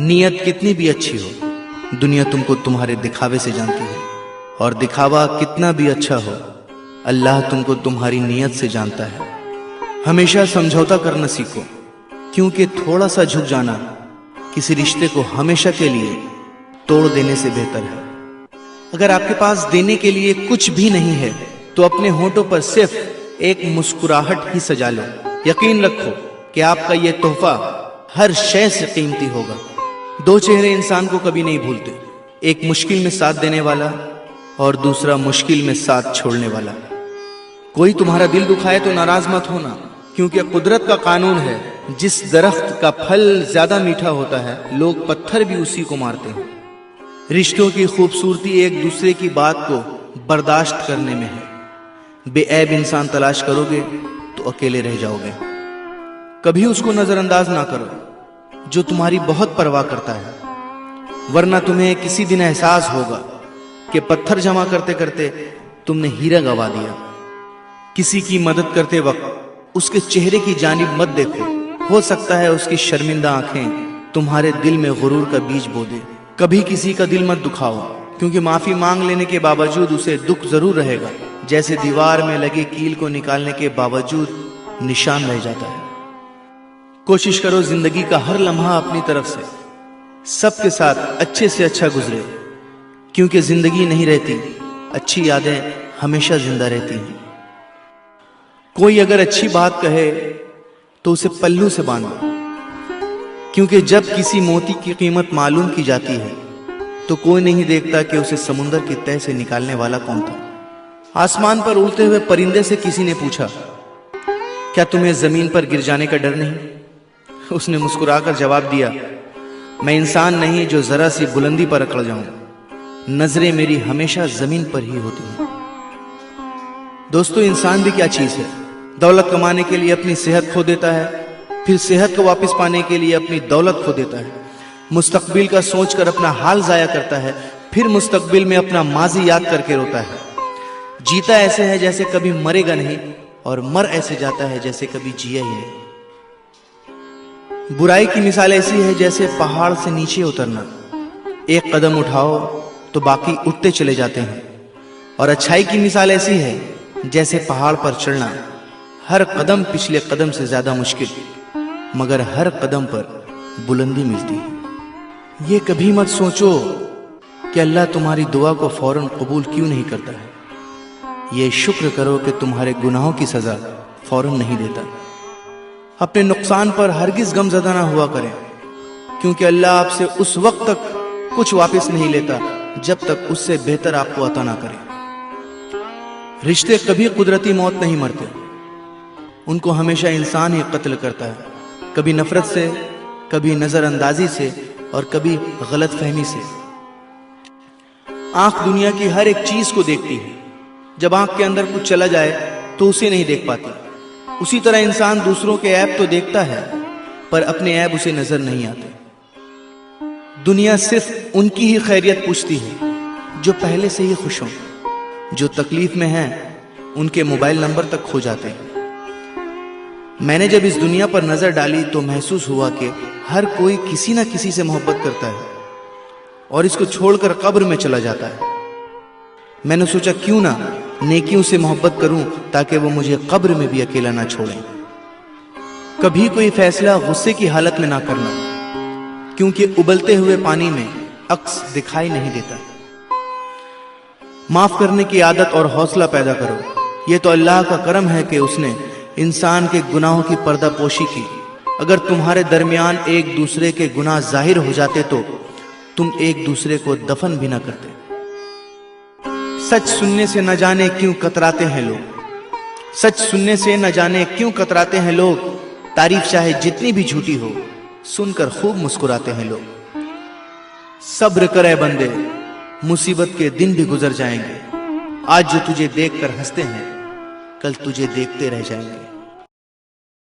नीयत कितनी भी अच्छी हो, दुनिया तुमको तुम्हारे दिखावे से जानती है, और दिखावा कितना भी अच्छा हो, अल्लाह तुमको तुम्हारी नीयत से जानता है। हमेशा समझौता करना सीखो, क्योंकि थोड़ा सा झुक जाना किसी रिश्ते को हमेशा के लिए तोड़ देने से बेहतर है। अगर आपके पास देने के लिए कुछ भी नहीं है तो अपने होठों पर सिर्फ एक मुस्कुराहट ही सजा लो। यकीन रखो कि आपका यह तोहफा हर शय से कीमती होगा। दो चेहरे इंसान को कभी नहीं भूलते, एक मुश्किल में साथ देने वाला और दूसरा मुश्किल में साथ छोड़ने वाला। कोई तुम्हारा दिल दुखाए तो नाराज मत होना, क्योंकि कुदरत का कानून है, जिस दरख्त का फल ज्यादा मीठा होता है लोग पत्थर भी उसी को मारते हैं। रिश्तों की खूबसूरती एक दूसरे की बात को बर्दाश्त करने में है। बेऐब इंसान तलाश करोगे तो अकेले रह जाओगे। कभी उसको नजरअंदाज ना करो जो तुम्हारी बहुत परवाह करता है, वरना तुम्हें किसी दिन एहसास होगा कि पत्थर जमा करते करते तुमने हीरा गवा दिया। किसी की मदद करते वक्त उसके चेहरे की जानिब मत देखो, हो सकता है उसकी शर्मिंदा आंखें तुम्हारे दिल में गुरूर का बीज बो दे। कभी किसी का दिल मत दुखाओ, क्योंकि माफी मांग लेने के बावजूद उसे दुख जरूर रहेगा, जैसे दीवार में लगे कील को निकालने के बावजूद निशान रह जाता है। कोशिश करो जिंदगी का हर लम्हा अपनी तरफ से सबके साथ अच्छे से अच्छा गुजरे, क्योंकि जिंदगी नहीं रहती, अच्छी यादें हमेशा जिंदा रहती हैं। कोई अगर अच्छी बात कहे तो उसे पल्लू से बांधो, क्योंकि जब किसी मोती की कीमत मालूम की जाती है तो कोई नहीं देखता कि उसे समुंदर की तह से निकालने वाला कौन था। आसमान पर उड़ते हुए परिंदे से किसी ने पूछा, क्या तुम्हें जमीन पर गिर जाने का डर नहीं? उसने मुस्कुराकर जवाब दिया, मैं इंसान नहीं जो जरा सी बुलंदी पर अकड़ जाऊं, नजरें मेरी हमेशा जमीन पर ही होती हैं। दोस्तों, इंसान भी क्या चीज है? दौलत कमाने के लिए अपनी सेहत खो देता है, फिर सेहत को वापस पाने के लिए अपनी दौलत खो देता है। मुस्तकबिल का सोचकर अपना हाल जाया करता है, फिर मुस्तकबिल में अपना माजी याद करके रोता है। जीता ऐसे है जैसे कभी मरेगा नहीं, और मर ऐसे जाता है जैसे कभी जिया ही नहीं। बुराई की मिसाल ऐसी है जैसे पहाड़ से नीचे उतरना, एक कदम उठाओ तो बाकी उठते चले जाते हैं। और अच्छाई की मिसाल ऐसी है जैसे पहाड़ पर चढ़ना, हर कदम पिछले कदम से ज्यादा मुश्किल, मगर हर कदम पर बुलंदी मिलती है। ये कभी मत सोचो कि अल्लाह तुम्हारी दुआ को फौरन कबूल क्यों नहीं करता है। ये शुक्र करो कि तुम्हारे गुनाहों की सजा फौरन नहीं देता। अपने नुकसान पर हरगिज गमज़दा ना हुआ करें, क्योंकि अल्लाह आपसे उस वक्त तक कुछ वापस नहीं लेता जब तक उससे बेहतर आपको अता ना करे। रिश्ते कभी कुदरती मौत नहीं मरते, उनको हमेशा इंसान ही कत्ल करता है, कभी नफरत से, कभी नजरअंदाजी से, और कभी गलत फहमी से। आंख दुनिया की हर एक चीज को देखती है, जब आंख के अंदर कुछ चला जाए तो उसे नहीं देख पाती। उसी तरह इंसान दूसरों के ऐब तो देखता है, पर अपने ऐब उसे नजर नहीं आते। दुनिया सिर्फ उनकी ही खैरियत पूछती है जो पहले से ही खुश हों, जो तकलीफ में हैं उनके मोबाइल नंबर तक खो जाते हैं। मैंने जब इस दुनिया पर नजर डाली तो महसूस हुआ कि हर कोई किसी ना किसी से मोहब्बत करता है और इसको छोड़कर कब्र में चला जाता है। मैंने सोचा क्यों ना नेकियों से मोहब्बत करूं ताकि वो मुझे कब्र में भी अकेला ना छोड़ें। कभी कोई फैसला गुस्से की हालत में ना करना, क्योंकि उबलते हुए पानी में अक्स दिखाई नहीं देता। माफ करने की आदत और हौसला पैदा करो। यह तो अल्लाह का करम है कि उसने इंसान के गुनाहों की पर्दापोशी की। अगर तुम्हारे दरमियान एक दूसरे के गुनाह जाहिर हो जाते तो तुम एक दूसरे को दफन भी ना करते। सच सुनने से न जाने क्यों कतराते हैं लोग, सच सुनने से न जाने क्यों कतराते हैं लोग। तारीफ चाहे जितनी भी झूठी हो, सुनकर खूब मुस्कुराते हैं लोग। सब्र करे बंदे, मुसीबत के दिन भी गुजर जाएंगे। आज जो तुझे देखकर हंसते हैं, कल तुझे देखते रह जाएंगे।